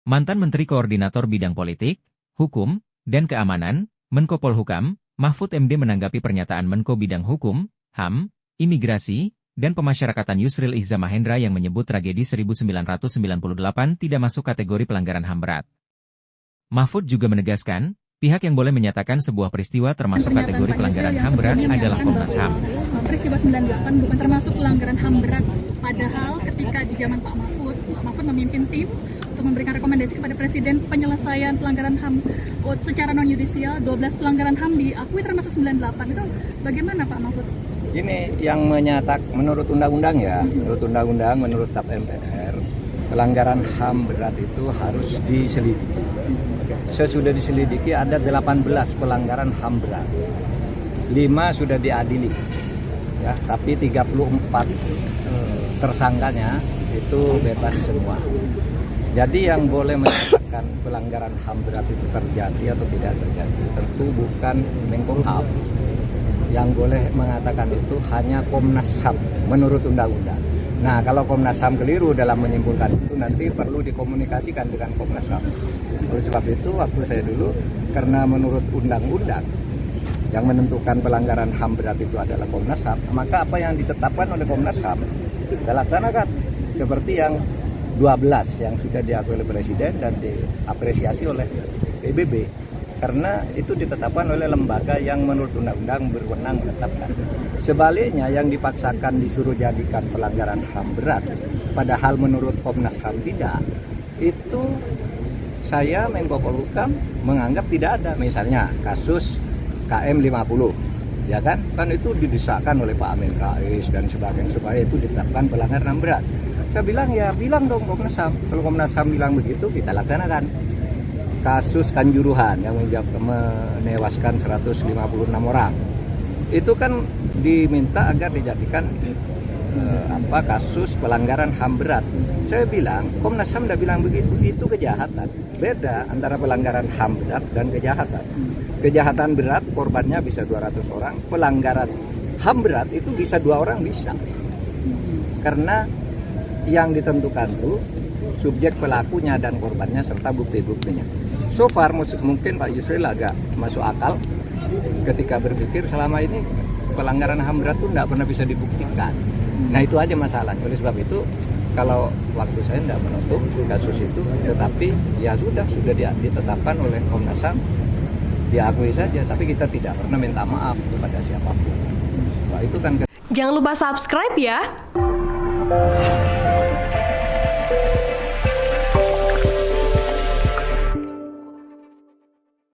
Mantan Menteri Koordinator Bidang Politik, Hukum, dan Keamanan, Menko Polhukam, Mahfud MD menanggapi pernyataan Menko Bidang Hukum, HAM, Imigrasi, dan Pemasyarakatan Yusril Ihza Mahendra yang menyebut tragedi 1998 tidak masuk kategori pelanggaran HAM berat. Mahfud juga menegaskan, pihak yang boleh menyatakan sebuah peristiwa termasuk kategori pelanggaran HAM berat adalah Komnas HAM. Peristiwa 98 bukan termasuk pelanggaran HAM berat, padahal ketika di zaman Pak Mahfud memimpin tim untuk memberikan rekomendasi kepada Presiden penyelesaian pelanggaran HAM secara non-yudisial, 12 pelanggaran HAM diakui termasuk 98. Itu bagaimana Pak Mahfud? Ini yang menurut undang-undang ya, menurut TAP MPR, pelanggaran HAM berat itu harus diselidiki. Sesudah diselidiki ada 18 pelanggaran HAM berat. 5 sudah diadili. Ya, tapi 34 tersangkanya itu bebas semua. Jadi yang boleh menyatakan pelanggaran HAM berat itu terjadi atau tidak terjadi tentu bukan Menkumham. Yang boleh mengatakan itu hanya Komnas HAM menurut undang-undang. Nah, kalau Komnas HAM keliru dalam menyimpulkan itu nanti perlu dikomunikasikan dengan Komnas HAM. Oleh sebab itu waktu saya dulu, karena menurut undang-undang yang menentukan pelanggaran HAM berat itu adalah Komnas HAM, maka apa yang ditetapkan oleh Komnas HAM kita laksanakan seperti yang 12 yang sudah diakui oleh Presiden dan diapresiasi oleh PBB. Karena itu ditetapkan oleh lembaga yang menurut undang-undang berwenang menetapkan. Sebaliknya yang dipaksakan disuruh jadikan pelanggaran HAM berat, padahal menurut Komnas HAM tidak, itu saya Menko Polhukam menganggap tidak ada. Misalnya kasus KM 50, ya kan itu didesakkan oleh Pak Amin Rais dan sebagainya supaya itu ditetapkan pelanggaran HAM berat. Saya bilang ya bilang dong Komnas HAM. Kalau Komnas HAM bilang begitu kita laksanakan. Kasus Kanjuruhan yang menewaskan 156 orang itu kan diminta agar dijadikan kasus pelanggaran HAM berat. Saya bilang Komnas HAM tidak bilang begitu, itu kejahatan. Beda antara pelanggaran HAM berat dan kejahatan. Kejahatan berat korbannya bisa 200 orang, pelanggaran HAM berat itu bisa 2 orang bisa. Karena yang ditentukan itu subjek pelakunya dan korbannya serta bukti-buktinya. So far mungkin Pak Yusril agak masuk akal ketika berpikir selama ini pelanggaran HAM berat itu tidak pernah bisa dibuktikan. Nah itu aja masalah. Oleh sebab itu kalau waktu saya tidak menutup kasus itu, tetapi ya sudah ditetapkan oleh Komnas HAM, diakui saja. Tapi kita tidak pernah minta maaf kepada siapapun. Nah, itu kan. Jangan lupa subscribe ya.